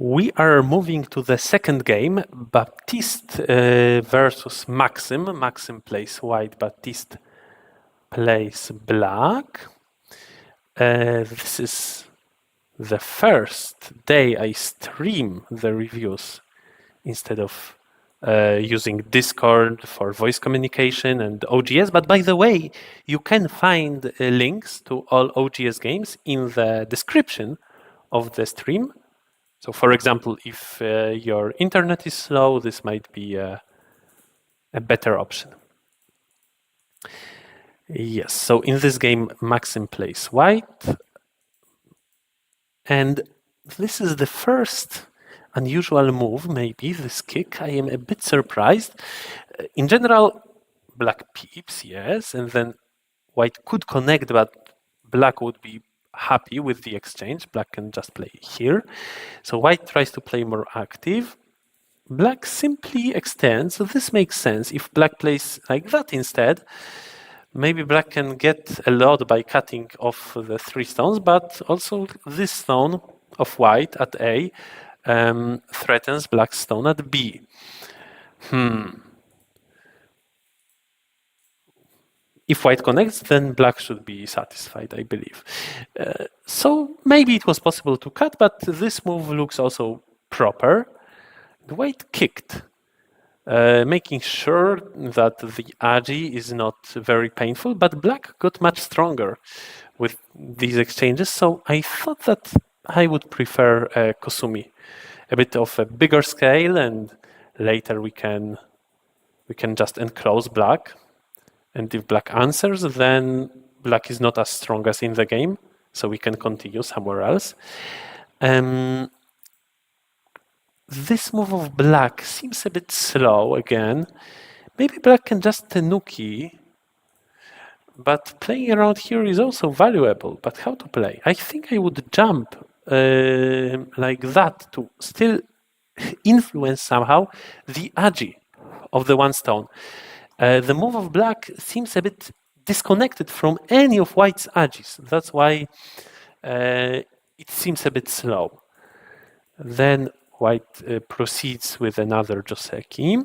We are moving to the second game, Baptiste versus Maxim. Maxim plays white, Baptiste plays black. This is the first day I stream the reviews instead of using Discord for voice communication and OGS. But by the way, you can find links to all OGS games in the description of the stream. So for example, if your internet is slow, this might be a better option. Yes, so in this game, Maxim plays white. And this is the first unusual move, maybe, this kick. I am a bit surprised. In general, black peeps, yes, and then white could connect, but black would be happy with the exchange. Black can just play here. So white tries to play more active. Black simply extends. So this makes sense. If black plays like that instead, maybe black can get a lot by cutting off the 3 stones, but also this stone of white at A threatens black's stone at B. If white connects, then black should be satisfied, I believe. So maybe it was possible to cut, but this move looks also proper. White kicked, making sure that the agi is not very painful, but black got much stronger with these exchanges, so I thought that I would prefer Kosumi, a bit of a bigger scale, and later we can just enclose black. And if black answers, then black is not as strong as in the game, so we can continue somewhere else. This move of black seems a bit slow again. Maybe black can just tenuki, but playing around here is also valuable. But how to play? I think I would jump like that to still influence somehow the agi of the 1 stone. The move of black seems a bit disconnected from any of white's agis. That's why it seems a bit slow. Then white proceeds with another joseki.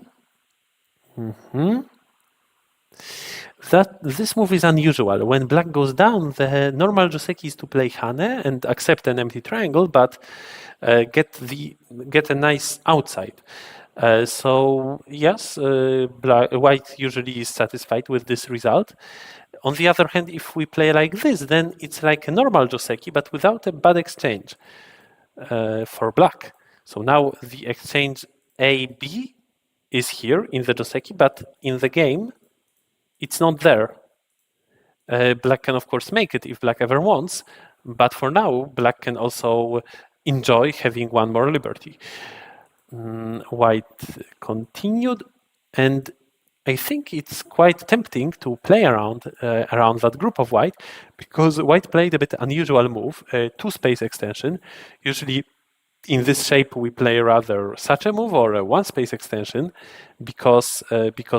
This move is unusual. When black goes down, the normal joseki is to play hane and accept an empty triangle, but get a nice outside. So yes, white usually is satisfied with this result. On the other hand, if we play like this, then it's like a normal joseki, but without a bad exchange for black. So now the exchange A-B is here in the joseki, but in the game, it's not there. Black can, of course, make it if black ever wants, but for now, black can also enjoy having 1 more liberty. White continued, and I think it's quite tempting to play around that group of white, because white played a bit unusual move, a 2-space extension. Usually in this shape we play rather such a move or a 1-space extension, because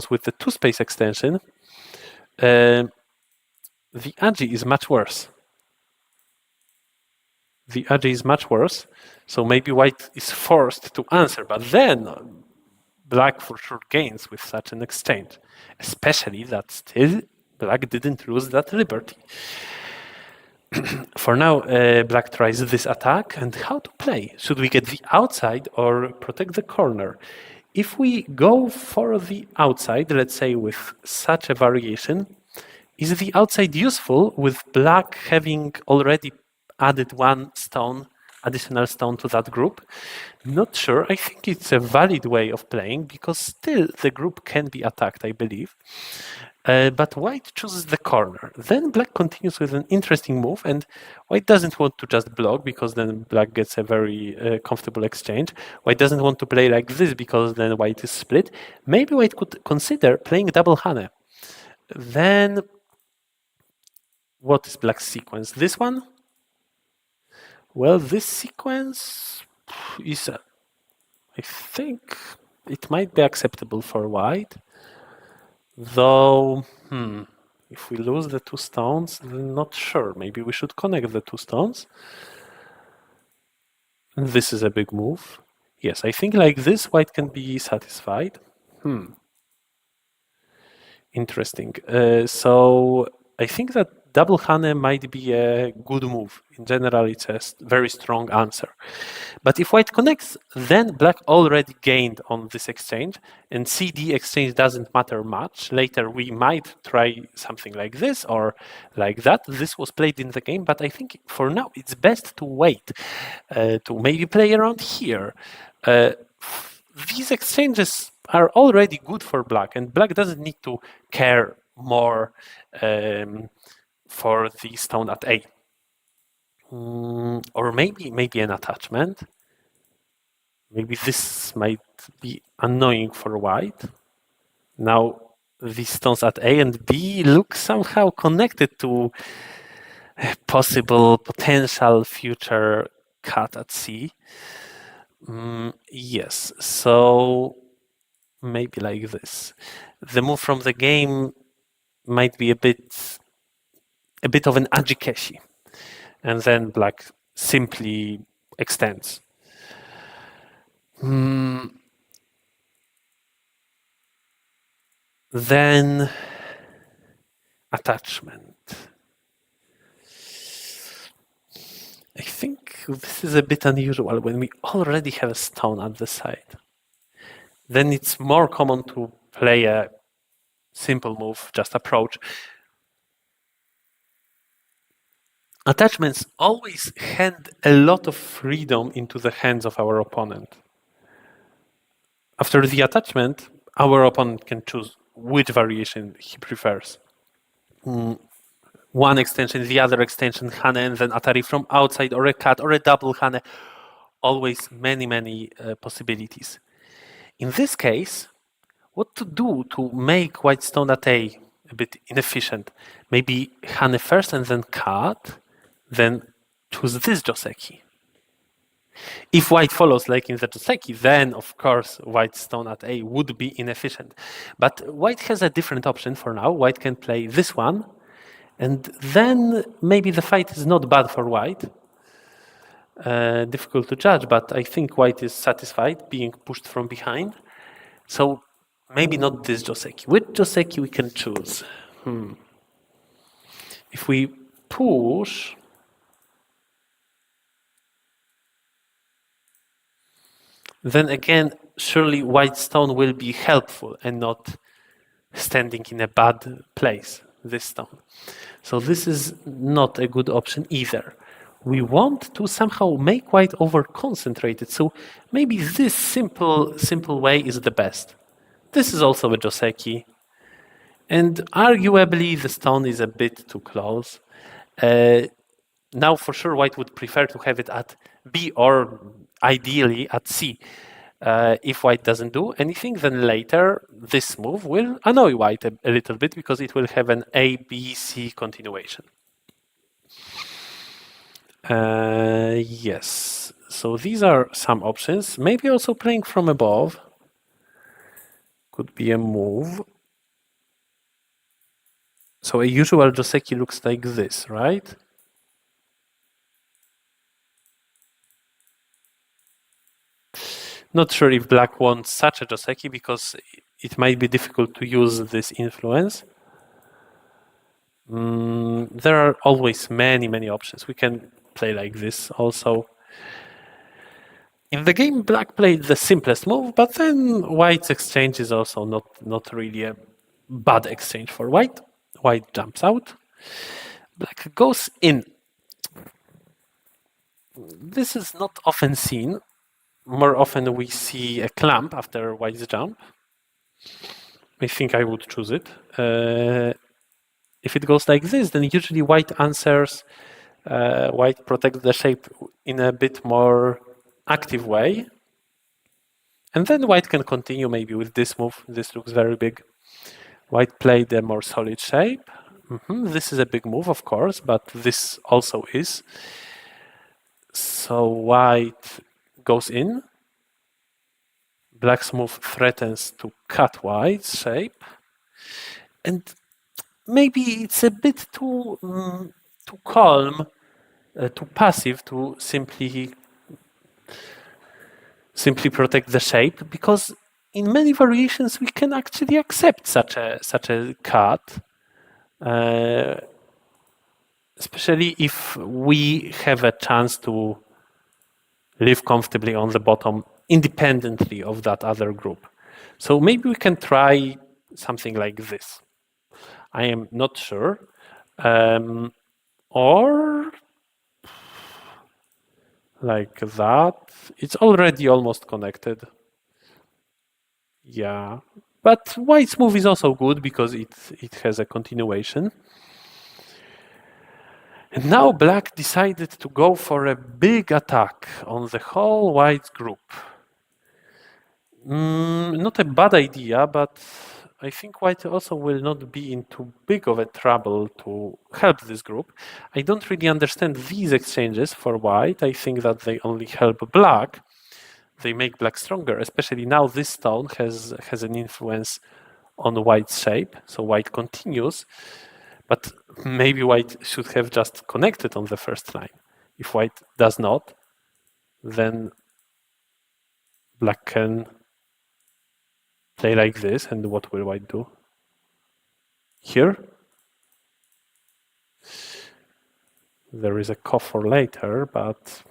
with the 2-space extension the agi is much worse. The agi is much worse, so maybe white is forced to answer, but then black for sure gains with such an exchange, especially that still black didn't lose that liberty. For now, black tries this attack, and how to play? Should we get the outside or protect the corner? If we go for the outside, let's say with such a variation, is the outside useful with black having already added 1 stone, additional stone to that group? Not sure. I think it's a valid way of playing, because still the group can be attacked, I believe. But white chooses the corner. Then black continues with an interesting move, and white doesn't want to just block, because then black gets a very comfortable exchange. White doesn't want to play like this, because then white is split. Maybe white could consider playing double hane. Then what is black's sequence? This one? Well, this sequence is, I think it might be acceptable for white. Though, if we lose the 2 stones, then not sure. Maybe we should connect the 2 stones. This is a big move. Yes, I think like this, white can be satisfied. Interesting. So I think that double Hane might be a good move. In general, it's a very strong answer. But if white connects, then black already gained on this exchange, and CD exchange doesn't matter much. Later, we might try something like this or like that. This was played in the game, but I think for now, it's best to wait, to maybe play around here. These exchanges are already good for black, and black doesn't need to care more for the stone at A. Or maybe an attachment. Maybe this might be annoying for white. Now these stones at A and B look somehow connected to a possible potential future cut at C. Yes, so maybe like this. The move from the game might be a bit of an ajikeshi, and then black simply extends. Then attachment. I think this is a bit unusual when we already have a stone at the side. Then it's more common to play a simple move, just approach. Attachments always hand a lot of freedom into the hands of our opponent. After the attachment, our opponent can choose which variation he prefers. One extension, the other extension, Hane, and then Atari from outside, or a cut, or a double Hane. Always many possibilities. In this case, what to do to make white stone at A bit inefficient? Maybe Hane first and then cut, then choose this Joseki. If white follows like in the Joseki, then of course white stone at A would be inefficient. But white has a different option for now. White can play this one, and then maybe the fight is not bad for white. Difficult to judge, but I think white is satisfied being pushed from behind. So maybe not this Joseki. Which Joseki we can choose? If we push, then again, surely white stone will be helpful and not standing in a bad place, this stone. So this is not a good option either. We want to somehow make white over-concentrated, so maybe this simple way is the best. This is also a Joseki, and arguably the stone is a bit too close. Now for sure white would prefer to have it at B or ideally at C. If white doesn't do anything, then later this move will annoy white a little bit because it will have an A, B, C continuation. Yes, so these are some options. Maybe also playing from above could be a move. So a usual Joseki looks like this, right? Not sure if black wants such a Joseki because it might be difficult to use this influence. There are always many options. We can play like this also. In the game, black played the simplest move, but then white's exchange is also not really a bad exchange for white. White jumps out. Black goes in. This is not often seen. More often we see a clamp after white's jump. I think I would choose it. If it goes like this, then usually white answers, white protects the shape in a bit more active way. And then white can continue maybe with this move. This looks very big. White played a more solid shape. This is a big move, of course, but this also is. So white goes in. Black's move threatens to cut white's shape. And maybe it's a bit too calm, too passive to simply simply protect the shape, because in many variations we can actually accept such a cut, especially if we have a chance to live comfortably on the bottom independently of that other group. So maybe we can try something like this. I am not sure. Or like that. It's already almost connected. Yeah. But white's move is also good because it has a continuation. And now black decided to go for a big attack on the whole white group. Not a bad idea, but I think white also will not be in too big of a trouble to help this group. I don't really understand these exchanges for white. I think that they only help black. They make black stronger, especially now this stone has an influence on white's shape, so white continues. But maybe white should have just connected on the first line. If white does not, then black can play like this, and what will white do? Here? There is a call for later, but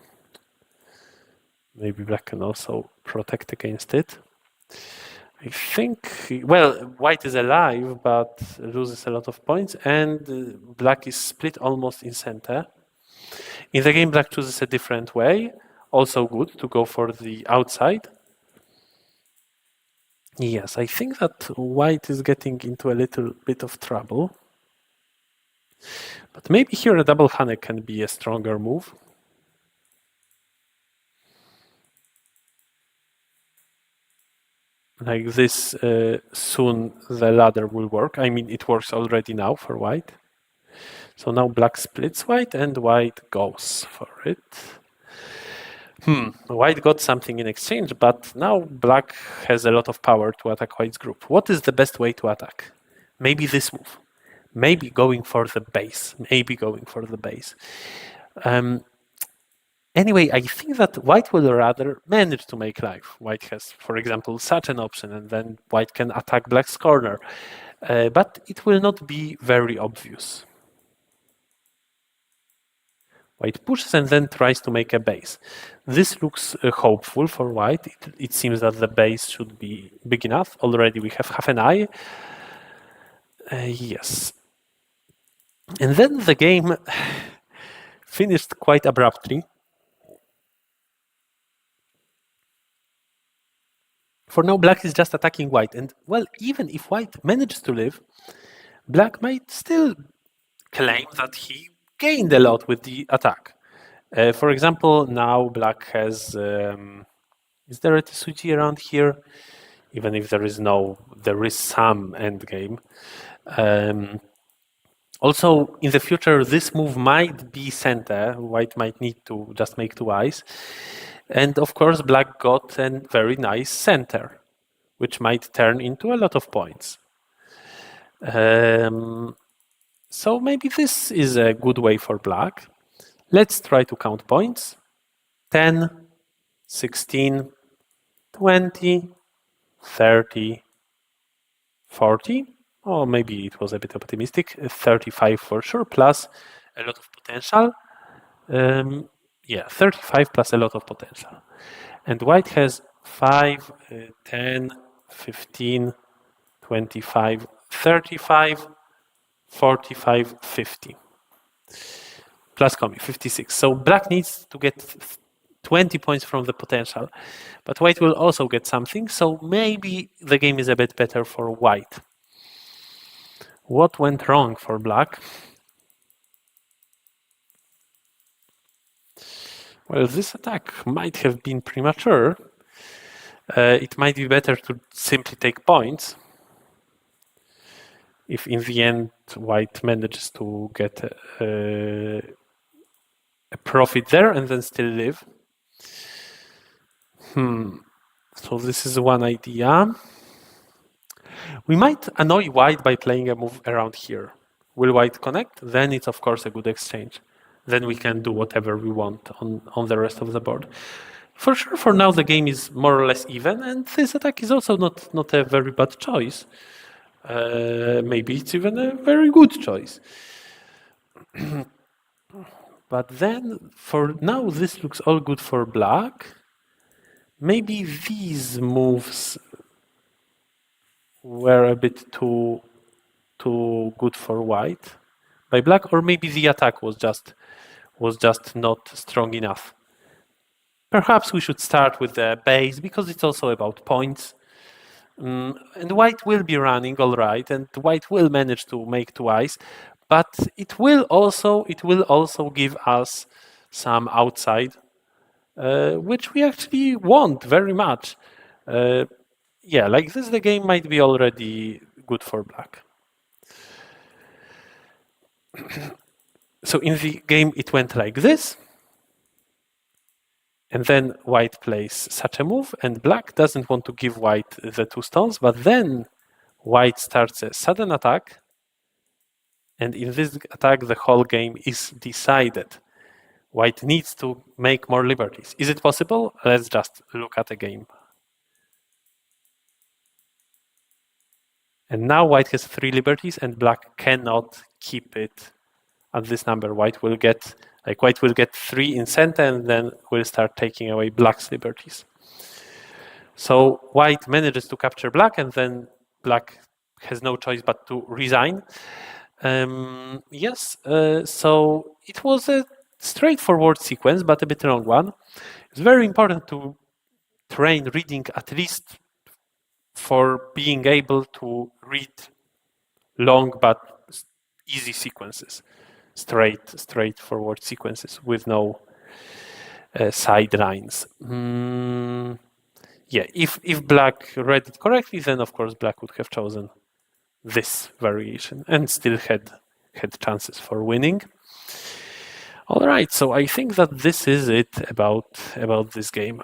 maybe black can also protect against it. I think, well, white is alive, but loses a lot of points, and black is split almost in center. In the game, black chooses a different way. Also good to go for the outside. Yes, I think that white is getting into a little bit of trouble. But maybe here a double honey can be a stronger move. Like this, soon the ladder will work. I mean, it works already now for white. So now black splits white and white goes for it. White got something in exchange, but now black has a lot of power to attack white's group. What is the best way to attack? Maybe this move. Maybe going for the base. Anyway, I think that white will rather manage to make life. White has, for example, such an option, and then white can attack black's corner. But it will not be very obvious. White pushes and then tries to make a base. This looks hopeful for white. It seems that the base should be big enough. Already we have half an eye. Yes. And then the game finished quite abruptly. For now, black is just attacking white. And, well, even if white manages to live, black might still claim that he gained a lot with the attack. For example, now black has... is there a Tsuji around here? Even if there is no, there is some endgame. Also, in the future, this move might be center. White might need to just make two eyes. And of course, black got a very nice center, which might turn into a lot of points. So maybe this is a good way for black. Let's try to count points. 10, 16, 20, 30, 40. Or maybe it was a bit optimistic. 35 for sure, plus a lot of potential. Yeah, 35 plus a lot of potential. And white has 5, 10, 15, 25, 35, 45, 50. Plus combi, 56. So black needs to get 20 points from the potential. But white will also get something, so maybe the game is a bit better for white. What went wrong for black? Well, this attack might have been premature. It might be better to simply take points. If in the end white manages to get a profit there and then still live. So this is one idea. We might annoy white by playing a move around here. Will white connect? Then it's of course a good exchange. Then we can do whatever we want on the rest of the board. For sure, for now the game is more or less even, and this attack is also not a very bad choice. Maybe it's even a very good choice. But then, for now, this looks all good for black. Maybe these moves were a bit too good for white by black, or maybe the attack was just not strong enough. Perhaps we should start with the base because it's also about points. And white will be running all right, and white will manage to make twice, but it will also give us some outside, which we actually want very much. Yeah, like this, the game might be already good for black. So in the game, it went like this. And then white plays such a move, and black doesn't want to give white the 2 stones, but then white starts a sudden attack. And in this attack, the whole game is decided. White needs to make more liberties. Is it possible? Let's just look at the game. And now white has 3 liberties, and black cannot keep it at this number. White will get 3 in center, and then will start taking away black's liberties. So white manages to capture black, and then black has no choice but to resign. Yes, so it was a straightforward sequence, but a bit long one. It's very important to train reading, at least for being able to read long but easy sequences, straightforward sequences with no side lines. Yeah, if black read it correctly, then of course black would have chosen this variation and still had chances for winning. All right, so I think that this is it about this game.